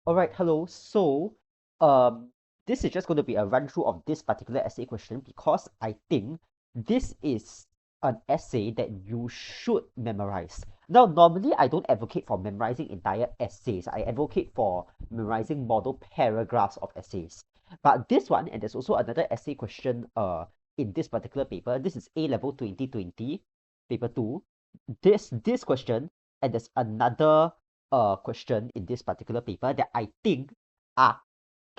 Alright, hello. Um, this is just going to be a run through of this particular essay question because I think this is an essay that you should memorize. Now, normally I don't advocate for memorizing entire essays. I advocate for memorizing model paragraphs of essays. But this one, and there's also another essay question in this particular paper. This is A level 2020, paper 2. This question, and there's another question in this particular paper that I think are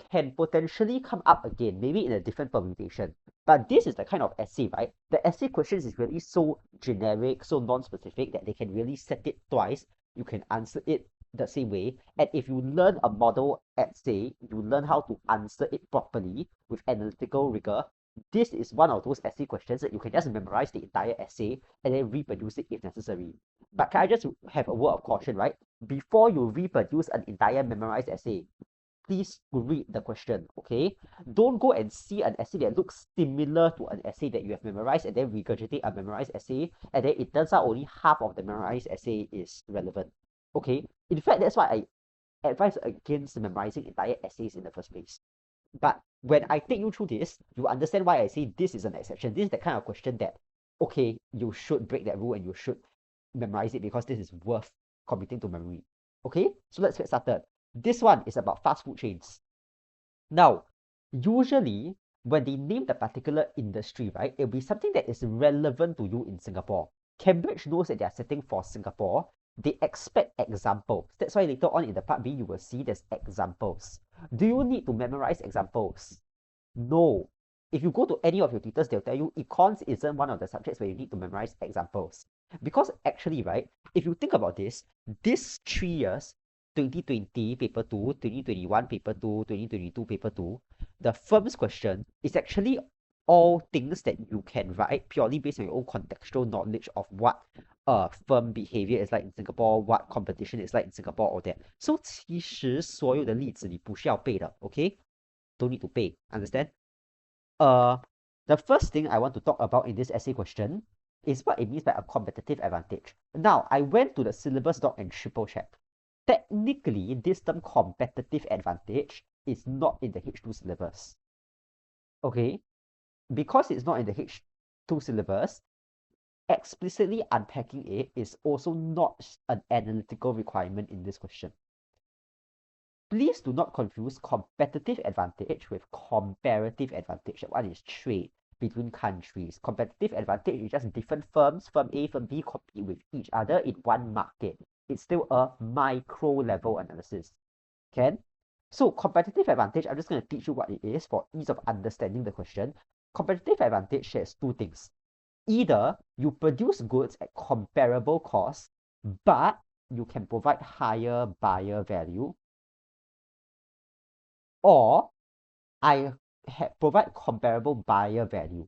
can potentially come up again, maybe in a different permutation. But this is the kind of essay, right? The essay questions is really so generic, so non-specific that they can really set it twice. You can answer it the same way. And if you learn a model essay, you learn how to answer it properly with analytical rigor. This is one of those essay questions that you can just memorize the entire essay and then reproduce it if necessary. But can I just have a word of caution, right? Before you reproduce an entire memorized essay, please read the question, okay? Don't go and see an essay that looks similar to an essay that you have memorized and then regurgitate a memorized essay, and then it turns out only half of the memorized essay is relevant, okay? In fact, that's why I advise against memorizing entire essays in the first place. But when I take you through this, you understand why I say this is an exception. This is the kind of question that, okay, you should break that rule and you should memorize it because this is worth committing to memory. Okay, so let's get started. This one is about fast food chains. Now, usually when they name the particular industry, right, it'll be something that is relevant to you in Singapore. Cambridge knows that they are setting for Singapore. They expect examples. That's why later on in the part B, you will see there's examples. Do you need to memorize examples? No. If you go to any of your tutors, they'll tell you econs isn't one of the subjects where you need to memorize examples. Because actually, right, if you think about this, these 3 years, 2020 paper 2, 2021 paper 2, 2022 paper 2, the firm's question is actually all things that you can write purely based on your own contextual knowledge of what firm behavior is like in Singapore, what competition is like in Singapore, all that. So 其实所有的例子你不需要背的 okay? Don't need to pay, understand? The first thing I want to talk about in this essay question is what it means by a competitive advantage. Now, I went to the syllabus doc and triple checked. Technically, this term competitive advantage is not in the H2 syllabus. Okay? Because it's not in the H2 syllabus, explicitly unpacking it is also not an analytical requirement in this question. Please do not confuse competitive advantage with comparative advantage. That one is trade between countries. Competitive advantage is just different firms, firm A, firm B, compete with each other in one market. It's still a micro level analysis. Can? So competitive advantage, I'm just going to teach you what it is for ease of understanding the question. Competitive advantage shares two things. Either you produce goods at comparable cost, but you can provide higher buyer value, or I provide comparable buyer value,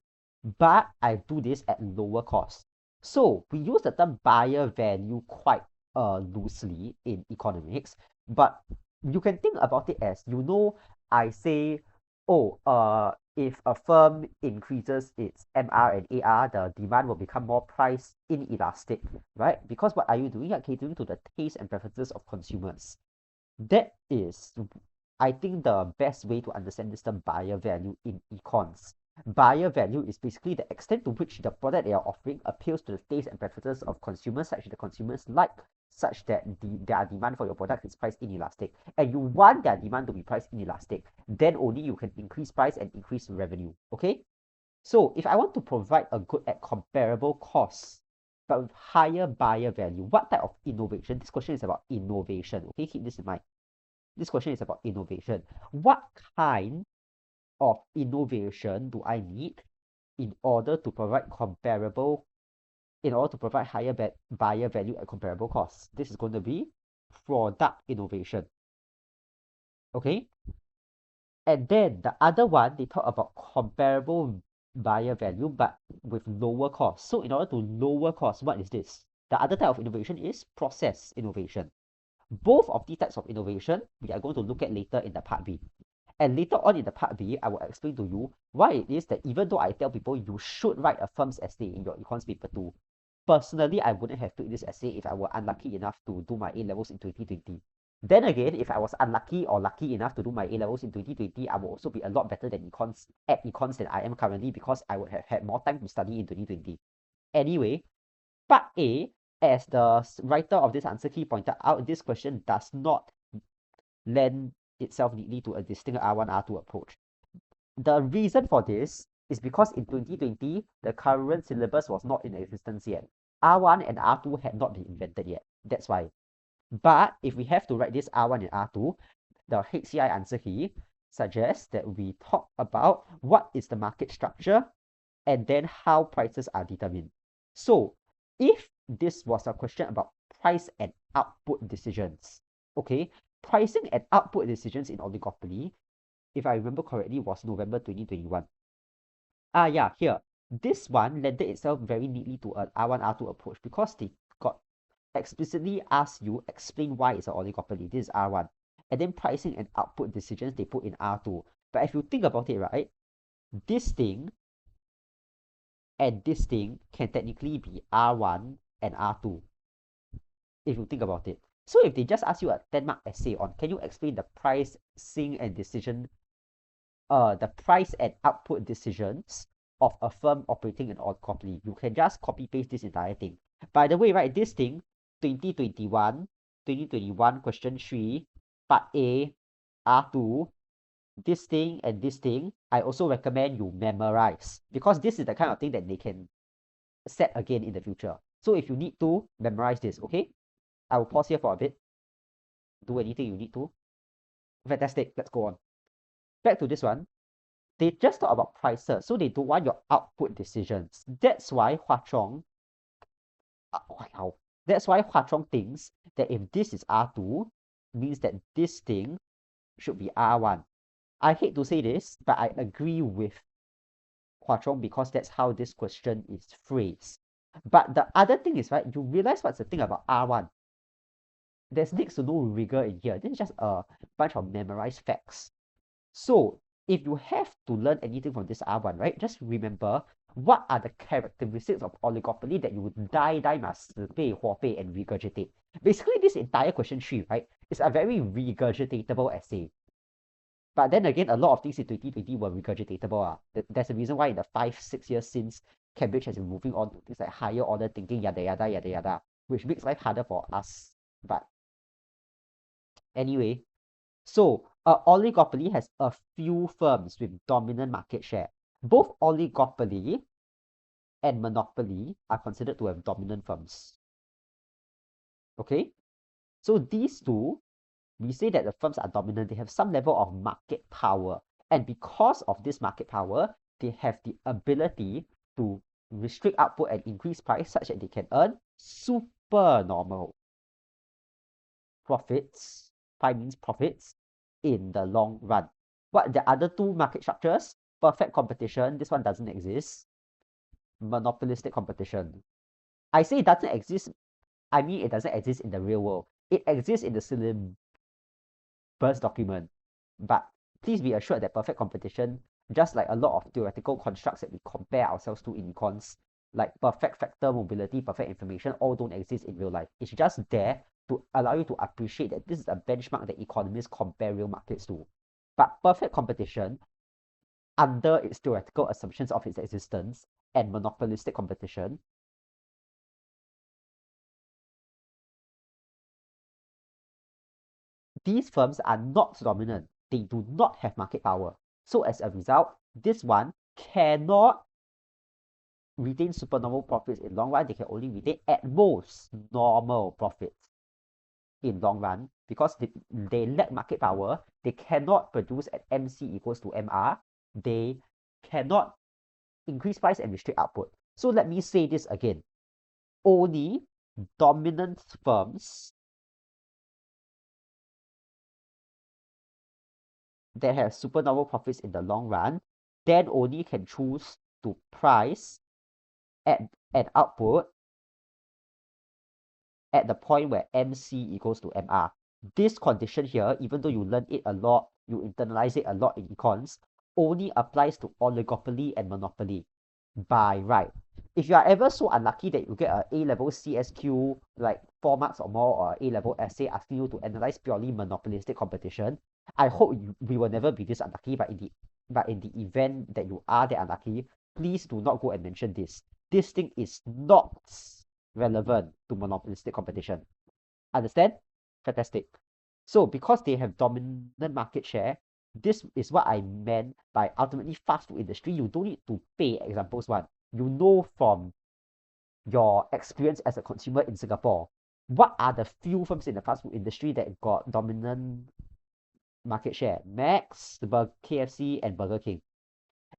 but I do this at lower cost. So we use the term buyer value quite loosely in economics, but you can think about it as, I say, oh, if a firm increases its MR and AR, the demand will become more price inelastic, right? Because what are you doing? You're catering to the taste and preferences of consumers. That is, I think, the best way to understand this term buyer value in econs. Buyer value is basically the extent to which the product they are offering appeals to the taste and preferences of consumers, such that the consumers like, such that their demand for your product is price inelastic. And you want their demand to be price inelastic, then only you can increase price and increase revenue. Okay? So if I want to provide a good at comparable costs, but with higher buyer value, what type of innovation? This question is about innovation. Okay, keep this in mind. This question is about innovation. What kind of innovation do I need in order to provide higher buyer value at comparable costs? This is going to be product innovation. Okay? And then the other one, they talk about comparable buyer value but with lower cost. So in order to lower cost, what is this? The other type of innovation is process innovation. Both of these types of innovation, we are going to look at later in the part B. And later on in the part B, I will explain to you why it is that even though I tell people you should write a firm's essay in your econs paper 2, personally, I wouldn't have took this essay if I were unlucky enough to do my A-levels in 2020. Then again, if I was unlucky or lucky enough to do my A-levels in 2020, I would also be a lot better than econs than I am currently because I would have had more time to study in 2020. Anyway, part A, as the writer of this answer key pointed out, this question does not lend itself neatly to a distinct R1, R2 approach. The reason for this is because in 2020, the current syllabus was not in existence yet. R1 and R2 had not been invented yet. That's why. But if we have to write this R1 and R2, the HCI answer key suggests that we talk about what is the market structure and then how prices are determined. So if this was a question about price and output decisions, okay, pricing and output decisions in oligopoly, if I remember correctly, was November 2021. Yeah, here. This one landed itself very neatly to an R1, R2 approach because they got explicitly asked you explain why it's an oligopoly. This is R1. And then pricing and output decisions they put in R2. But if you think about it, right, this thing and this thing can technically be R1 and R2. If you think about it. So if they just ask you a 10-mark essay on can you explain the pricing and decision the price and output decisions of a firm operating in oligopoly. You can just copy paste this entire thing. By the way, right, this thing, 2021 question 3, part A, R2, this thing and this thing, I also recommend you memorize because this is the kind of thing that they can set again in the future. So if you need to, memorize this, okay? I will pause here for a bit. Do anything you need to. Fantastic, let's go on. Back to this one. They just talk about prices, so they don't want your output decisions. That's why Hua Chong, that's why Hua Chong thinks that if this is R2, means that this thing should be R1. I hate to say this, but I agree with Hua Chong because that's how this question is phrased. But the other thing is, right, you realize what's the thing about R1. There's next to no rigor in here. This is just a bunch of memorized facts. So if you have to learn anything from this R1, right, just remember what are the characteristics of oligopoly that you would die must 被活背 and regurgitate. Basically, this entire question 3, right, is a very regurgitatable essay. But then again, a lot of things in 2020 were regurgitatable. There's a reason why in the 5-6 years since Cambridge has been moving on to things like higher order thinking, yada yada yada yada, which makes life harder for us. But anyway, so oligopoly has a few firms with dominant market share. Both oligopoly and monopoly are considered to have dominant firms. Okay? So these two, we say that the firms are dominant. They have some level of market power. And because of this market power, they have the ability to restrict output and increase price such that they can earn super normal profits. Pi means profits in the long run. What the other two market structures? Perfect competition. This one doesn't exist. Monopolistic competition. I say it doesn't exist. I mean it doesn't exist in the real world. It exists in the syllabus document. But please be assured that perfect competition, just like a lot of theoretical constructs that we compare ourselves to in econs, like perfect factor, mobility, perfect information, all don't exist in real life. It's just there to allow you to appreciate that this is a benchmark that economists compare real markets to. But perfect competition, under its theoretical assumptions of its existence, and monopolistic competition, these firms are not dominant. They do not have market power. So as a result, this one cannot retain supernormal profits in long run. They can only retain at most normal profits in long run because they lack market power. They cannot produce at MC equals to MR. They cannot increase price and restrict output. So let me say this again. Only dominant firms that have supernormal profits in the long run then only can choose to price at output at the point where MC equals to MR. This condition here, even though you learn it a lot, you internalize it a lot in econs, only applies to oligopoly and monopoly by right. If you are ever so unlucky that you get a A-level CSQ like 4 marks or more or A-level essay asking you to analyze purely monopolistic competition, I hope we will never be this unlucky, but in the event that you are that unlucky, please do not go and mention this. This thing is not relevant to monopolistic competition. Understand? Fantastic. So because they have dominant market share, this is what I meant by ultimately fast food industry. You don't need to pay examples one. You know from your experience as a consumer in Singapore, what are the few firms in the fast food industry that got dominant market share? Max, KFC, and Burger King.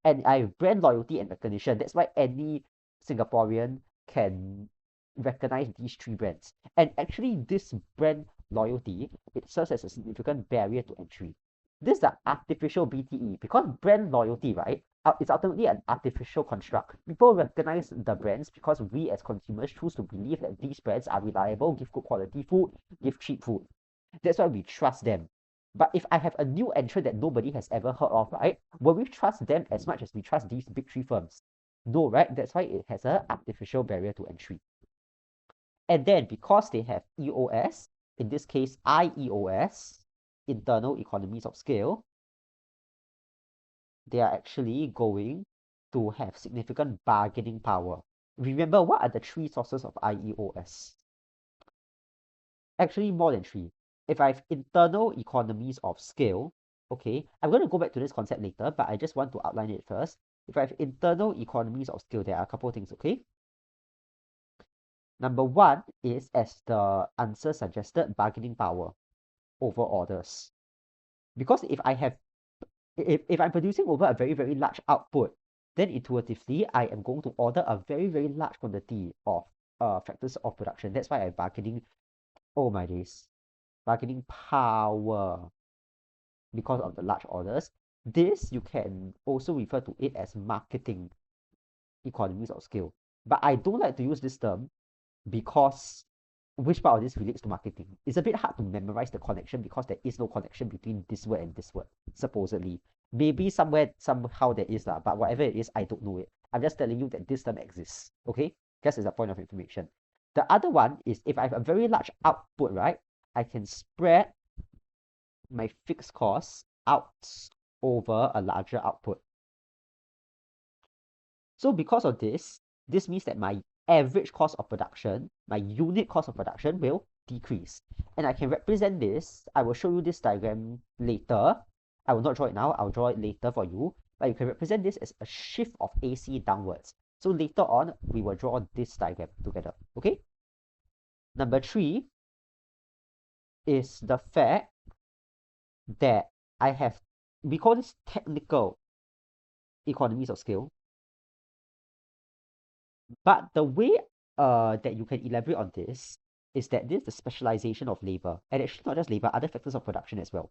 And I have brand loyalty and recognition. That's why any Singaporean can recognize these three brands. And actually, this brand loyalty, it serves as a significant barrier to entry. This is the artificial BTE because brand loyalty, right? It's ultimately an artificial construct. People recognize the brands because we as consumers choose to believe that these brands are reliable, give good quality food, give cheap food. That's why we trust them. But if I have a new entrant that nobody has ever heard of, right? Will we trust them as much as we trust these big three firms? No, right? That's why it has an artificial barrier to entry. And then because they have EOS, in this case IEOS, internal economies of scale, they are actually going to have significant bargaining power. Remember, what are the three sources of IEOS? Actually, more than three. If I have internal economies of scale, okay, I'm going to go back to this concept later, but I just want to outline it first. If I have internal economies of scale, there are a couple of things, okay? Number one is, as the answer suggested, bargaining power over orders. Because if I'm producing over a very, very large output, then intuitively, I am going to order a very, very large quantity of factors of production. That's why I'm bargaining, oh my days, bargaining power because of the large orders. This, you can also refer to it as marketing economies of scale. But I don't like to use this term because which part of this relates to marketing? It's a bit hard to memorize the connection because there is no connection between this word and this word, supposedly. Maybe somewhere, somehow there is, but whatever it is, I don't know it. I'm just telling you that this term exists, okay? Just as a point of information. The other one is if I have a very large output, right, I can spread my fixed costs out over a larger output. So because of this means that my average cost of production, my unit cost of production will decrease. And I can represent this. I will show you this diagram later. I will not draw it now. I'll draw it later for you. But you can represent this as a shift of AC downwards. So later on, we will draw this diagram together. Okay? Number three is the fact that we call this technical economies of scale. But the way that you can elaborate on this is that this is the specialization of labor, and actually not just labor, other factors of production as well.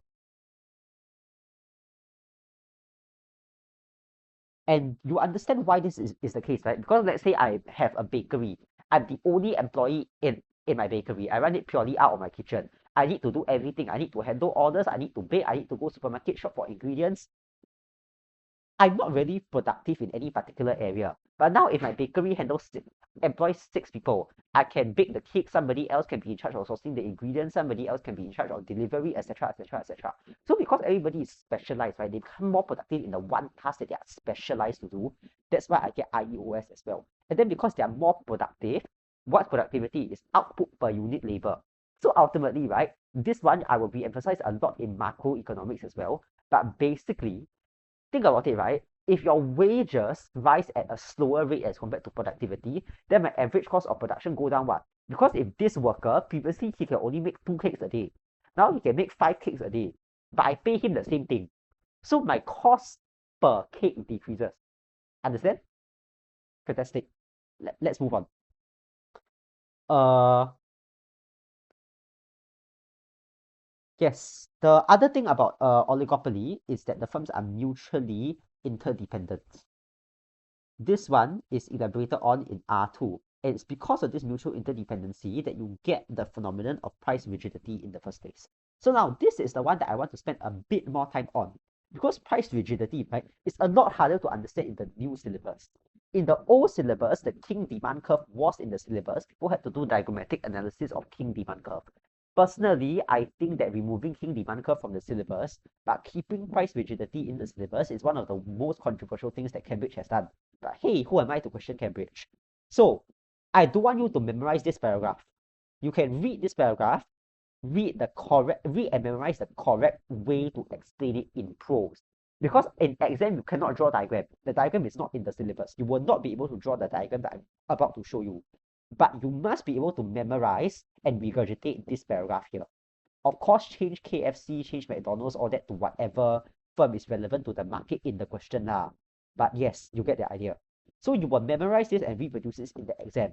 And you understand why this is the case, right? Because let's say I have a bakery. I'm the only employee in my bakery. I run it purely out of my kitchen. I need to do everything. I need to handle orders. I need to bake. I need to go supermarket, shop for ingredients. I'm not really productive in any particular area. But now if my bakery employs 6 people, I can bake the cake, somebody else can be in charge of sourcing the ingredients, somebody else can be in charge of delivery, etc., etc., etc. So because everybody is specialized, right, they become more productive in the one task that they are specialized to do. That's why I get IEOS as well. And then because they are more productive, what's productivity is output per unit labor. So ultimately, right, this one I will be emphasized a lot in macroeconomics as well. But basically, think about it, right? If your wages rise at a slower rate as compared to productivity, then my average cost of production go down what? Because if this worker, previously he can only make 2 cakes a day. Now he can make 5 cakes a day. But I pay him the same thing. So my cost per cake decreases. Understand? Fantastic. Let's move on. Yes, the other thing about oligopoly is that the firms are mutually interdependent. This one is elaborated on in R2. And it's because of this mutual interdependency that you get the phenomenon of price rigidity in the first place. So now this is the one that I want to spend a bit more time on. because price rigidity, right, is a lot harder to understand in the new syllabus. In the old syllabus, the king demand curve was in the syllabus. People had to do diagrammatic analysis of king demand curve. Personally, I think that removing king demand curve from the syllabus but keeping price rigidity in the syllabus is one of the most controversial things that Cambridge has done. But hey, who am I to question Cambridge? So, I don't want you to memorize this paragraph. You can read this paragraph, read and memorize the correct way to explain it in prose. Because in exam, you cannot draw diagram. The diagram is not in the syllabus. You will not be able to draw the diagram that I'm about to show you. But you must be able to memorize and regurgitate this paragraph here. Of course, change KFC, change McDonald's, all that to whatever firm is relevant to the market in the question lah. But yes, you get the idea. So you will memorize this and reproduce this in the exam.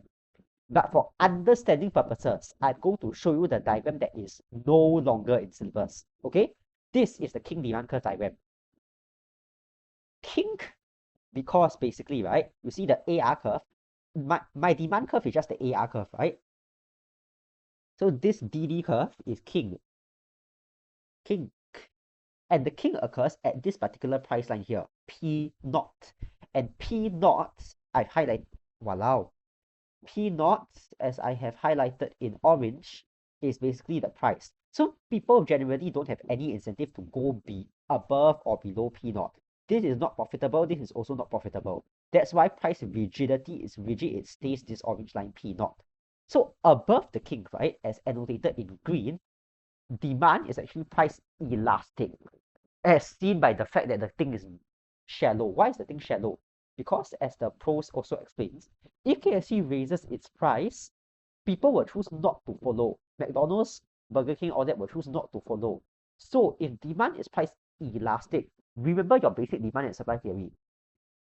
But for understanding purposes, I'm going to show you the diagram that is no longer in syllabus. Okay? This is the king demand curve diagram. King, because basically, right, you see the AR curve. My demand curve is just the AR curve, right? So this DD curve is king. King. And the king occurs at this particular price line here, P naught. And P naught, I've highlighted, walao. P naught, as I have highlighted in orange, is basically the price. So people generally don't have any incentive to go above or below P naught. This is not profitable, this is also not profitable. That's why price rigidity is rigid, it stays this orange line P naught. So above the king, right, as annotated in green, demand is actually price elastic, as seen by the fact that the thing is shallow. Why is the thing shallow? Because as the prose also explains, if KFC raises its price, people will choose not to follow. McDonald's, Burger King, all that will choose not to follow. So if demand is price elastic, remember your basic demand and supply theory.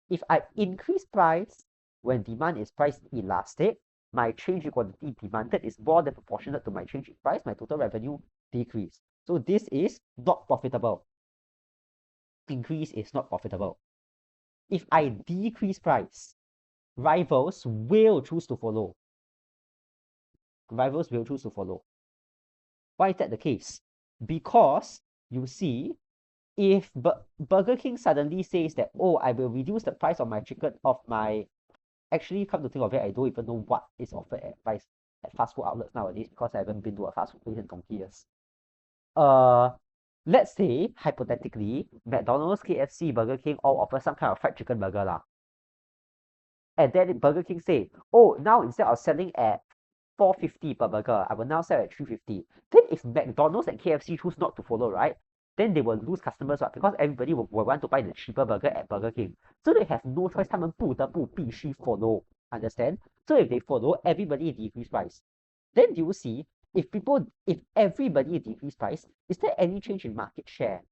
If I increase price when demand is price elastic, my change in quantity demanded is more than proportionate to my change in price, my total revenue decrease. So this is not profitable. Increase is not profitable. If I decrease price, rivals will choose to follow. Rivals will choose to follow. Why is that the case? Because you see, if Burger King suddenly says that, oh, I will reduce the price of my chicken, actually, come to think of it, I don't even know what is offered at price at fast food outlets nowadays because I haven't been to a fast food place in donkey years. Let's say, hypothetically, McDonald's, KFC, Burger King all offer some kind of fried chicken burger lah. And then Burger King say, oh, now instead of selling at $4.50 per burger, I will now sell at $3.50. Then if McDonald's and KFC choose not to follow, right, then they will lose customers, right? Because everybody will want to buy the cheaper burger at Burger King. So they have no choice, 他们不得不必须 follow. Understand? So if they follow, everybody decrease price. Then you see, if everybody decrease price, is there any change in market share?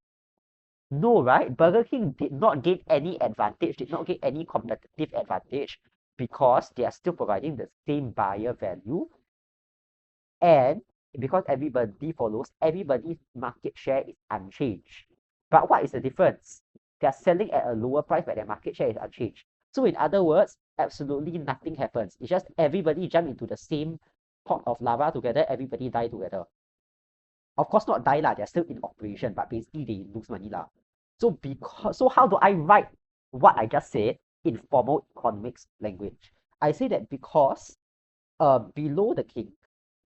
No, right? Burger King did not gain any advantage, did not gain any competitive advantage because they are still providing the same buyer value. And because everybody follows, everybody's market share is unchanged. But what is the difference? They are selling at a lower price, but their market share is unchanged. So in other words, absolutely nothing happens. It's just everybody jump into the same pot of lava together, everybody die together. Of course, not die lah, they're still in operation, but basically they lose money lah. So how do I write what I just said in formal economics language? I say that because below the king,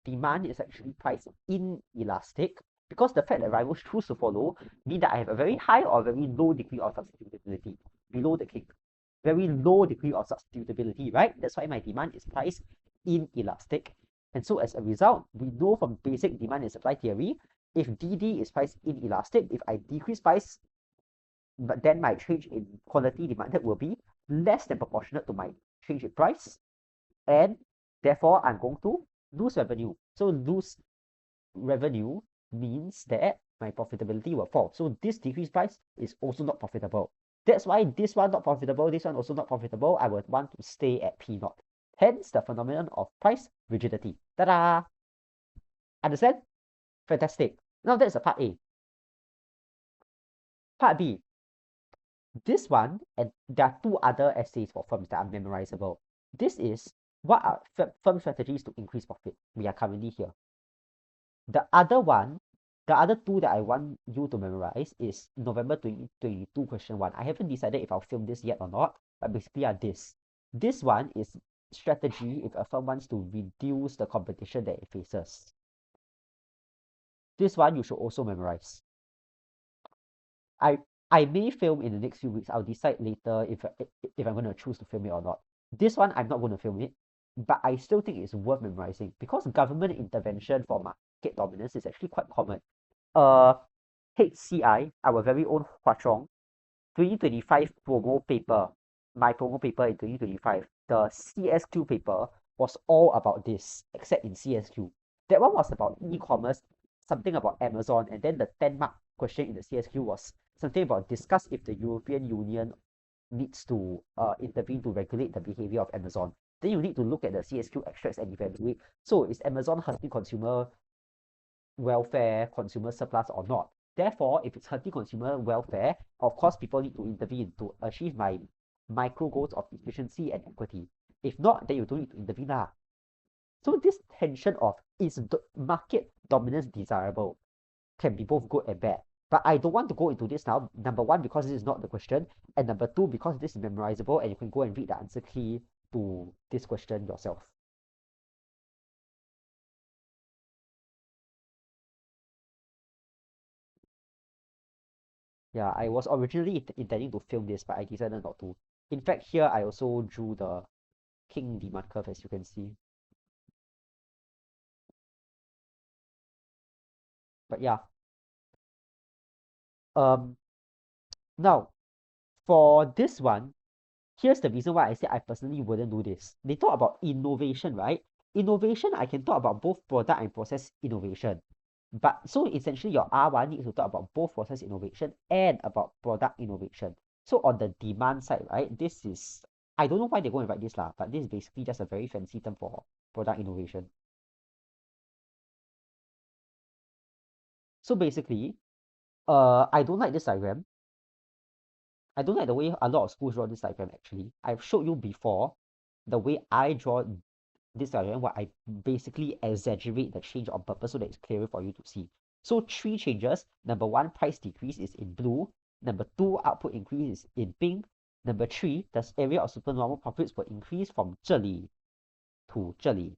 demand is actually price inelastic, because the fact that rivals choose to follow mean that I have a very high or very low degree of substitutability below the king. Very low degree of substitutability, right? That's why my demand is price inelastic. And so as a result, we know from basic demand and supply theory, if DD is price inelastic, if I decrease price, but then my change in quantity demanded will be less than proportionate to my change in price, and therefore I'm going to lose revenue. So lose revenue means that my profitability will fall. So this decreased price is also not profitable. That's why this one not profitable, this one also not profitable. I would want to stay at P naught. Hence the phenomenon of price rigidity. Ta-da! Understand? Fantastic. Now that's the part A. Part B. This one, and there are two other essays for firms that are memorizable. This is what are firm strategies to increase profit. We are currently here. The other one The other two that I want you to memorize is November 2022 question 1. I haven't decided if I'll film this yet or not, but basically this. This one is strategy if a firm wants to reduce the competition that it faces. This one you should also memorize. I may film in the next few weeks. I'll decide later if I'm going to choose to film it or not. This one I'm not going to film it, but I still think it's worth memorizing because government intervention for market dominance is actually quite common. HCI, our very own Hua Chong, 2025 promo paper, my promo paper in 2025, the CSQ paper was all about this, except in CSQ. That one was about e-commerce, something about Amazon, and then the 10-mark question in the CSQ was something about discuss if the European Union needs to intervene to regulate the behavior of Amazon. Then you need to look at the CSQ extracts and evaluate. So is Amazon hurting consumer welfare, consumer surplus or not? Therefore, if it's hurting consumer welfare, of course people need to intervene to achieve my micro goals of efficiency and equity. If not, then you don't need to intervene lah. So this tension of is the market dominance desirable can be both good and bad. But I don't want to go into this now. Number one, because this is not the question, and number two, because this is memorizable and you can go and read the answer key to this question yourself. Yeah, I was originally intending to film this, but I decided not to. In fact, here I also drew the king demand curve, as you can see. But yeah, um, now for this one, here's the reason why I say I personally wouldn't do this. They talk about innovation, right? Innovation, I can talk about both product and process innovation. But so essentially, your R1 needs to talk about both process innovation and about product innovation. So on the demand side, right, this is, I don't know why they go and write this lah, but this is basically just a very fancy term for product innovation. So basically, I don't like this diagram. I don't like the way a lot of schools draw this diagram actually. I've showed you before the way I draw this diagram where I basically exaggerate the change on purpose so that it's clearer for you to see. So 3 changes. Number 1, price decrease is in blue. Number 2, output increase is in pink. Number 3, the area of supernormal profits will increase from 这里 to 这里.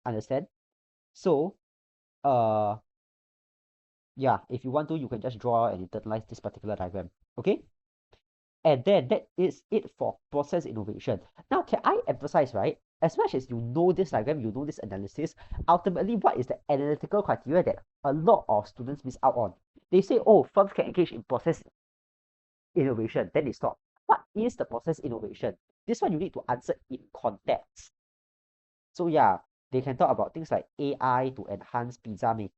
Understand? So, yeah, if you want to, you can just draw and internalize this particular diagram. Okay? And then that is it for process innovation. Now, can I emphasize, right? As much as you know this diagram, you know this analysis, ultimately, what is the analytical criteria that a lot of students miss out on? They say, oh, firms can engage in process innovation. Then they stop. What is the process innovation? This one you need to answer in context. So yeah, they can talk about things like AI to enhance pizza making.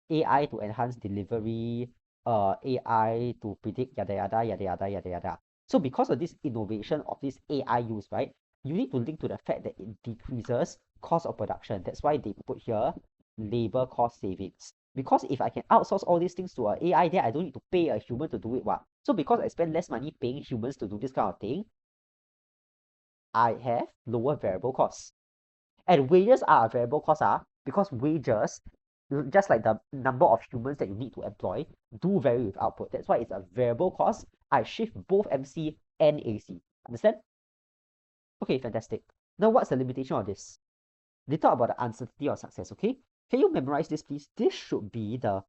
AI to enhance delivery, AI to predict yada yada yada yada yada yada. So because of this innovation of this AI use, right, you need to link to the fact that it decreases cost of production. That's why they put here labor cost savings. Because if I can outsource all these things to an AI, then I don't need to pay a human to do it. What? So because I spend less money paying humans to do this kind of thing, I have lower variable costs. And wages are a variable cost, because wages, just like the number of humans that you need to employ, do vary with output. That's why it's a variable cost. I shift both MC and AC. Understand? Okay, fantastic. Now, what's the limitation of this? They talk about the uncertainty of success, okay? Can you memorize this, please? This should be the,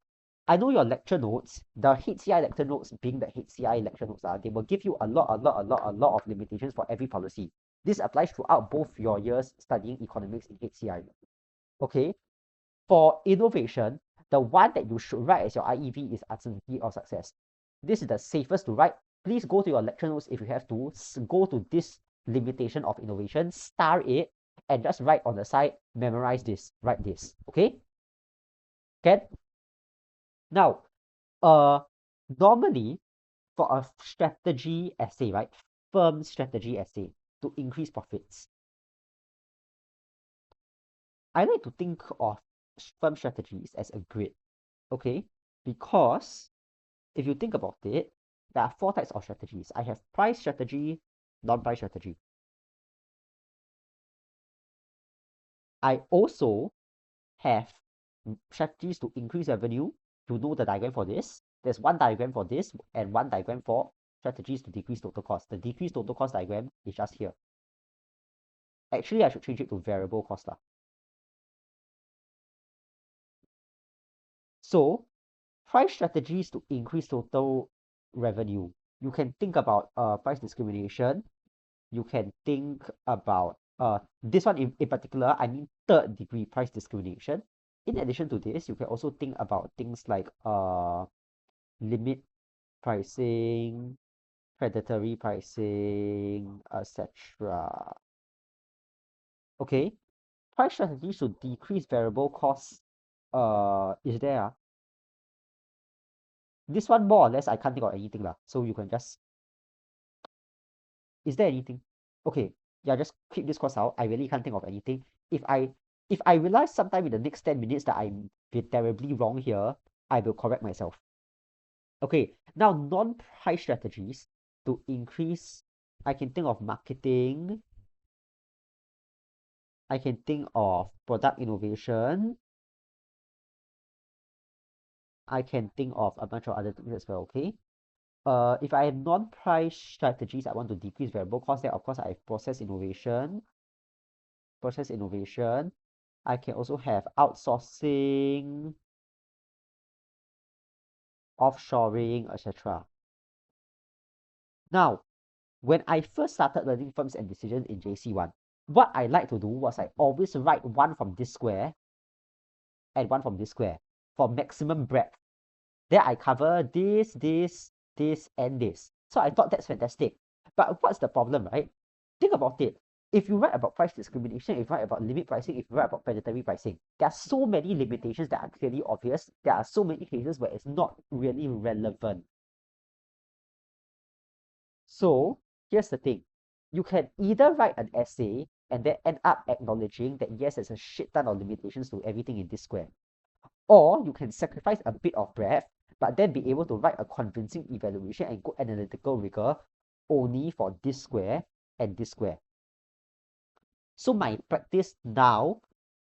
I know your lecture notes, the HCI lecture notes being the HCI lecture notes, they will give you a lot of limitations for every policy. This applies throughout both your years studying economics in HCI. Okay? For innovation, the one that you should write as your IEV is uncertainty of success. This is the safest to write. Please go to your lecture notes if you have to. Go to this limitation of innovation, star it, and just write on the side, memorize this, write this. Okay? Can? Now, normally for a strategy essay, right? Firm strategy essay to increase profits. I like to think of firm strategies as a grid, okay? Because if you think about it, there are 4 types of strategies. I have price strategy, non-price strategy. I also have strategies to increase revenue, you know the diagram for this. There's one diagram for this and one diagram for strategies to decrease total cost. The decrease total cost diagram is just here. Actually, I should change it to variable cost lah. So, price strategies to increase total revenue. You can think about price discrimination. You can think about this one in particular, I mean third degree price discrimination. In addition to this, you can also think about things like limit pricing, predatory pricing, etc. Okay, price strategies to decrease variable costs. Is there? This one more or less I can't think of anything lah. So you can just. Is there anything? Okay, yeah, just keep this course out. I really can't think of anything. If I realize sometime in the next 10 minutes that I'm been terribly wrong here, I will correct myself. Okay, now non-price strategies to increase, I can think of marketing, I can think of product innovation, I can think of a bunch of other things as well, okay? If I have non-price strategies, I want to decrease variable cost, then of course I have process innovation. I can also have outsourcing, offshoring, etc. Now, when I first started learning firms and decisions in JC1, what I like to do was I always write one from this square and one from this square for maximum breadth. Then I cover this, and this. So I thought that's fantastic. But what's the problem, right? Think about it. If you write about price discrimination, if you write about limit pricing, if you write about predatory pricing, there are so many limitations that are clearly obvious. There are so many cases where it's not really relevant. So here's the thing. You can either write an essay and then end up acknowledging that yes, there's a shit ton of limitations to everything in this square. Or you can sacrifice a bit of breadth, but then be able to write a convincing evaluation and good analytical rigor only for this square and this square. So my practice now,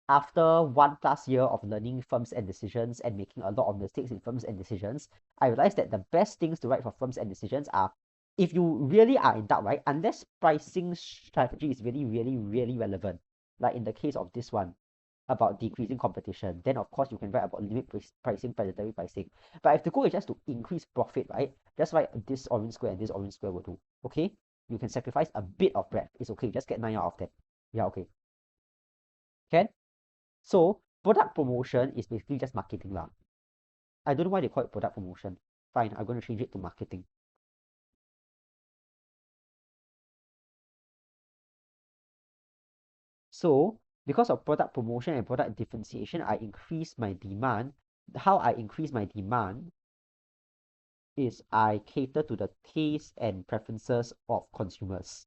after 1+ year of learning firms and decisions and making a lot of mistakes in firms and decisions, I realized that the best things to write for firms and decisions are, if you really are in doubt, right, unless pricing strategy is really, really, really relevant, like in the case of this one, about decreasing competition, then of course you can write about limit pricing, predatory pricing. But if the goal is just to increase profit, right, just write this orange square and this orange square will do. Okay, you can sacrifice a bit of breadth. It's okay, just get 9 out of 10. Yeah, okay, can. So product promotion is basically just marketing lah. I don't know why they call it product promotion. Fine, I'm going to change it to marketing. So because of product promotion and product differentiation, I increase my demand. How I increase my demand is I cater to the taste and preferences of consumers.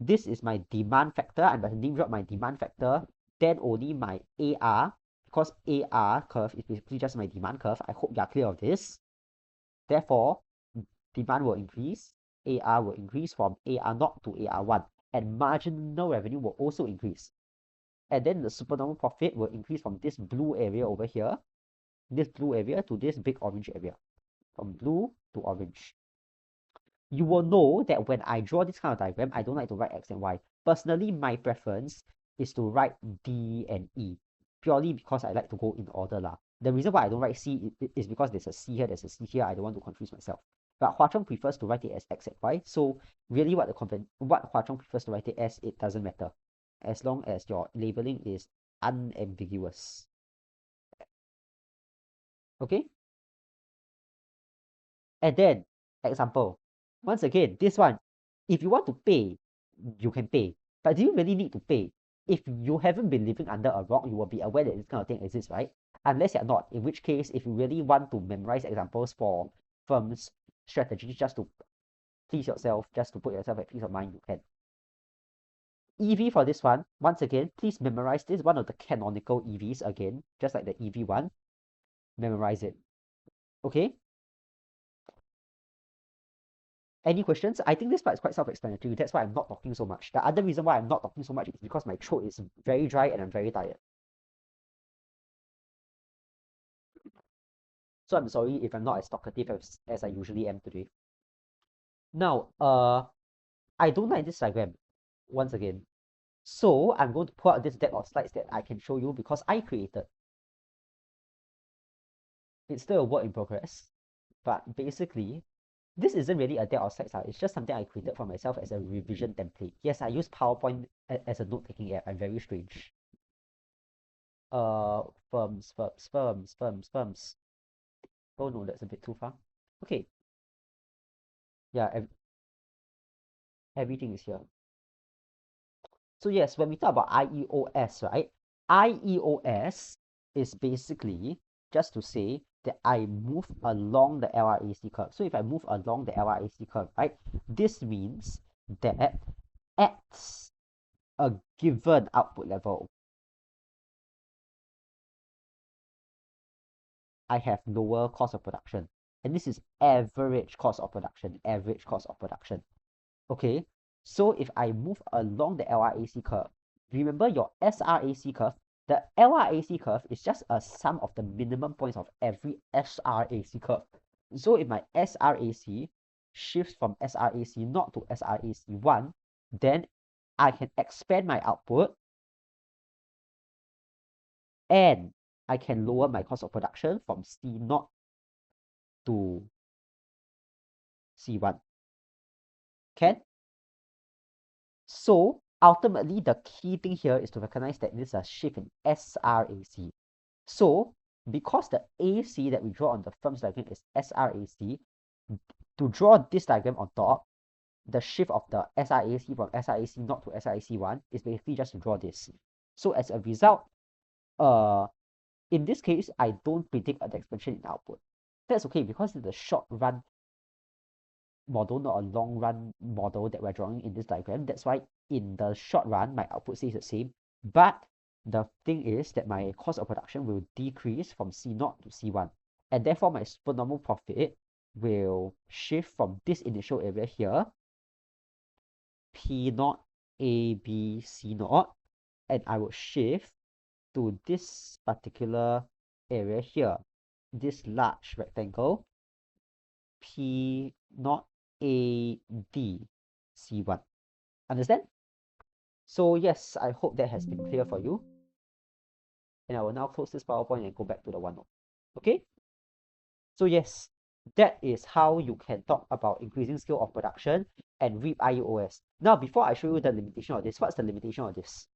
This is my demand factor. I'm going to name drop my demand factor. Then only my AR, because AR curve is basically just my demand curve. I hope you're clear of this. Therefore, demand will increase. AR will increase from AR0 to AR1. And marginal revenue will also increase. And then the supernormal profit will increase from this blue area over here, this blue area, to this big orange area. From blue to orange. You will know that when I draw this kind of diagram, I don't like to write X and Y. Personally, my preference is to write D and E, purely because I like to go in order lah. The reason why I don't write C is because there's a C here, there's a C here. I don't want to confuse myself. But Hua Chong prefers to write it as X and Y. So really what Hua Chong prefers to write it as, it doesn't matter. As long as your labeling is unambiguous. Okay? And then, example. Once again, this one, if you want to pay, you can pay. But do you really need to pay? If you haven't been living under a rock, you will be aware that this kind of thing exists, right? Unless you're not, in which case, if you really want to memorize examples for firms' strategies just to please yourself, just to put yourself at peace of mind, you can. EV for this one, once again, please memorize this, one of the canonical EVs again, just like the EV one. Memorize it. Okay? Any questions? I think this part is quite self-explanatory. That's why I'm not talking so much. The other reason why I'm not talking so much is because my throat is very dry and I'm very tired. So I'm sorry if I'm not as talkative as I usually am today. Now, I don't like this diagram once again. So I'm going to pull out this deck of slides that I can show you because I created. It's still a work in progress, but basically, this isn't really a deck of slides. It's just something I created for myself as a revision template. Yes, I use PowerPoint as a note-taking app. I'm very strange. Firms. Oh no, that's a bit too far. Okay, yeah, everything is here. So yes, when we talk about IEOS, right? IEOS is basically just to say that I move along the LRAC curve. So if I move along the LRAC curve, right, this means that at a given output level, I have lower cost of production. And this is average cost of production, Okay, so if I move along the LRAC curve, remember your SRAC curve, the LRAC curve is just a sum of the minimum points of every SRAC curve. So if my SRAC shifts from SRAC not to SRAC1, then I can expand my output and I can lower my cost of production from C0 to C1. Can? So ultimately, the key thing here is to recognize that this is a shift in SRAC. So because the AC that we draw on the firm's diagram is SRAC, to draw this diagram on top, the shift of the SRAC from SRAC not to SRAC1 is basically just to draw this. So as a result, in this case, I don't predict an expansion in output. That's okay because it's a short run model, not a long run model that we're drawing in this diagram. That's why in the short run, my output stays the same. But the thing is that my cost of production will decrease from C0 to C1. And therefore, my supernormal profit will shift from this initial area here, P0, A, B, C0, and I will shift to this particular area here, this large rectangle, P0, A, D, C1. Understand? So yes, I hope that has been clear for you. And I will now close this PowerPoint and go back to the OneNote. Okay? So yes, that is how you can talk about increasing scale of production and reap IEOS. Now, before I show you the limitation of this, what's the limitation of this?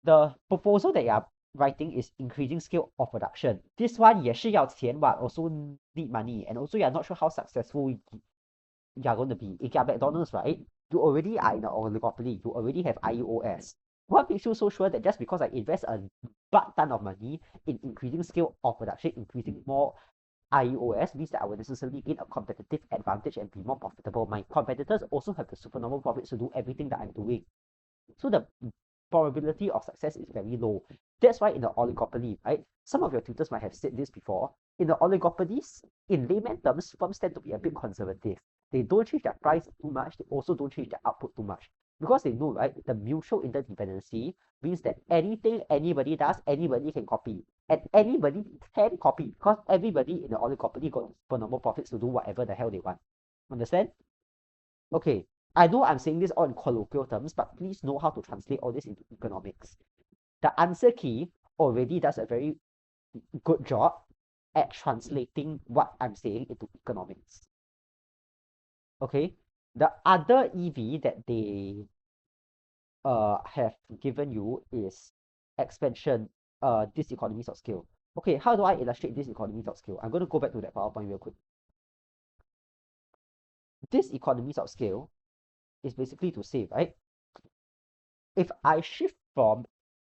The proposal that you are writing is increasing scale of production. This one 也是要钱 but also need money, and also you're not sure how successful you're going to be. If you're McDonald's, right, you already are in an oligopoly. You already have IEOS. What makes you so sure that just because I invest a butt ton of money in increasing scale of production, increasing more IEOS means that I will necessarily gain a competitive advantage and be more profitable? My competitors also have the supernormal profits to do everything that I'm doing. So the probability of success is very low. That's why in the oligopoly, right? Some of your tutors might have said this before. In the oligopolies, in layman terms, firms tend to be a bit conservative. They don't change their price too much. They also don't change their output too much. Because they know, right, the mutual interdependency means that anything anybody does, anybody can copy. And anybody can copy because everybody in the oligopoly got supernormal profits to do whatever the hell they want. Understand? Okay. I know I'm saying this all in colloquial terms, but please know how to translate all this into economics. The answer key already does a very good job at translating what I'm saying into economics. Okay, the other EV that they have given you is expansion, diseconomies of scale. Okay, how do I illustrate diseconomies of scale? I'm going to go back to that PowerPoint real quick. Diseconomies of scale is basically to say, right, if I shift from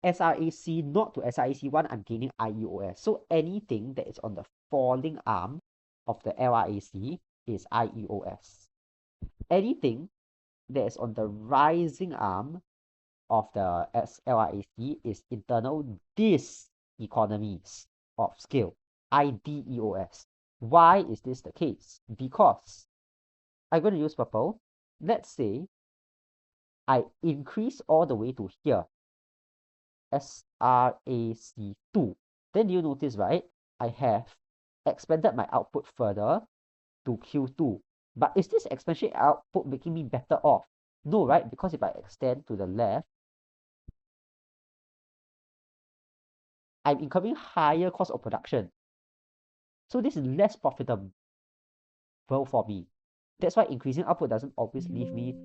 SRAC not to SRAC1, I'm gaining IEOS. So anything that is on the falling arm of the LRAC is IEOS. Anything that is on the rising arm of the LRAC is internal diseconomies of scale, IDEOS. Why is this the case? Because I'm going to use purple. Let's say I increase all the way to here, SRAC2. Then you notice, right? I have expanded my output further to Q2. But is this expansion output making me better off? No, right? Because if I extend to the left, I'm incurring higher cost of production. So this is less profitable for me. That's why increasing output doesn't always leave me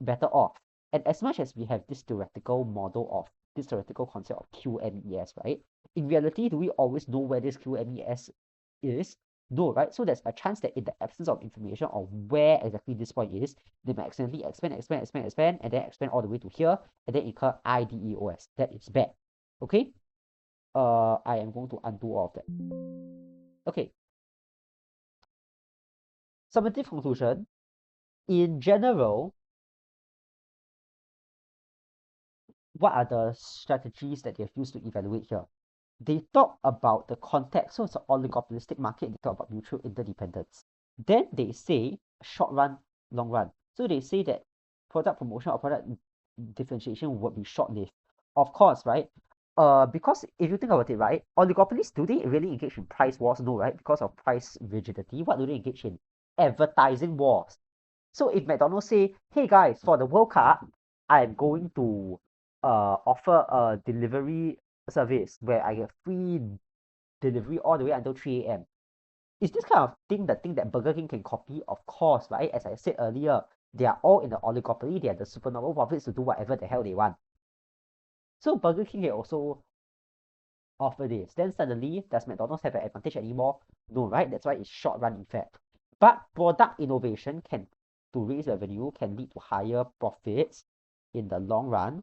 better off. And as much as we have this theoretical model of this theoretical concept of QMES, right? In reality, do we always know where this QMES is? No, right? So there's a chance that in the absence of information on where exactly this point is, they might accidentally expand, and then expand all the way to here, and then incur IDEOS. That is bad. Okay? I am going to undo all of that. Okay. Summative conclusion. In general, what are the strategies that they've used to evaluate here? They talk about the context, so it's an oligopolistic market. They talk about mutual interdependence. Then they say short run, long run. So they say that product promotion or product differentiation would be short-lived. Of course, right? Because if you think about it, right, oligopolies, do they really engage in price wars? No, right? Because of price rigidity. What do they engage in? Advertising wars. So if McDonald's say, hey guys, for the World Cup, I'm going to offer a delivery service where I get free delivery all the way until 3 a.m. Is this kind of thing the thing that Burger King can copy? Of course, right? As I said earlier, they are all in the oligopoly. They are the supernormal profits to do whatever the hell they want. So Burger King can also offer this. Then suddenly, does McDonald's have an advantage anymore? No, right? That's why it's short run effect. But product innovation can, to raise revenue, can lead to higher profits in the long run.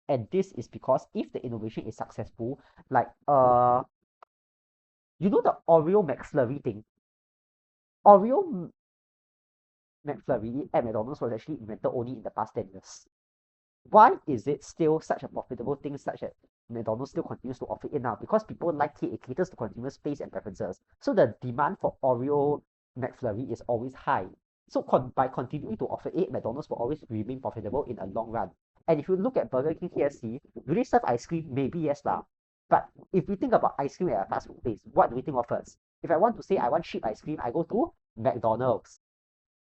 And this is because if the innovation is successful, like you know the Oreo McFlurry thing. Oreo McFlurry at McDonald's was actually invented only in the past 10 years. Why is it still such a profitable thing such that McDonald's still continues to offer it now? Because people like it, it caters to consumer taste and preferences. So the demand for Oreo McFlurry is always high. So by continuing to offer it, McDonald's will always remain profitable in a long run. And if you look at Burger King, KFC, do they serve ice cream? Maybe yes lah. But if we think about ice cream at a fast food place, what do we think of first? If I want to say I want cheap ice cream, I go to McDonald's.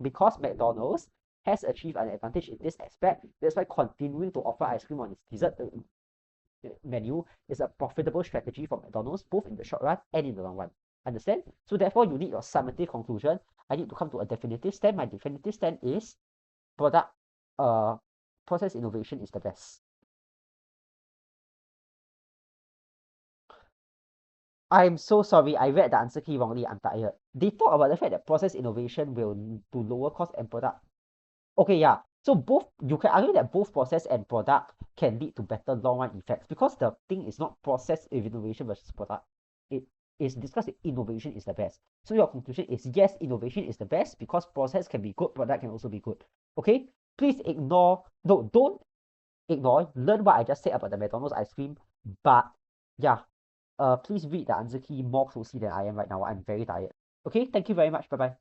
Because McDonald's has achieved an advantage in this aspect, that's why continuing to offer ice cream on its dessert menu is a profitable strategy for McDonald's, both in the short run and in the long run. Understand? So therefore, you need your summative conclusion. I need to come to a definitive stand. My definitive stand is product process innovation is the best. I'm so sorry, I read the answer key wrongly. I'm tired. They talk about the fact that process innovation will to lower cost and product. Okay, yeah. So both, you can argue that both process and product can lead to better long run effects because the thing is not process innovation versus product. It is discussed that innovation is the best. So your conclusion is yes, innovation is the best because process can be good, product can also be good. Okay? Please ignore, no, don't ignore, learn what I just said about the McDonald's ice cream, but yeah, please read the answer key more closely than I am right now. I'm very tired. Okay, thank you very much. Bye bye.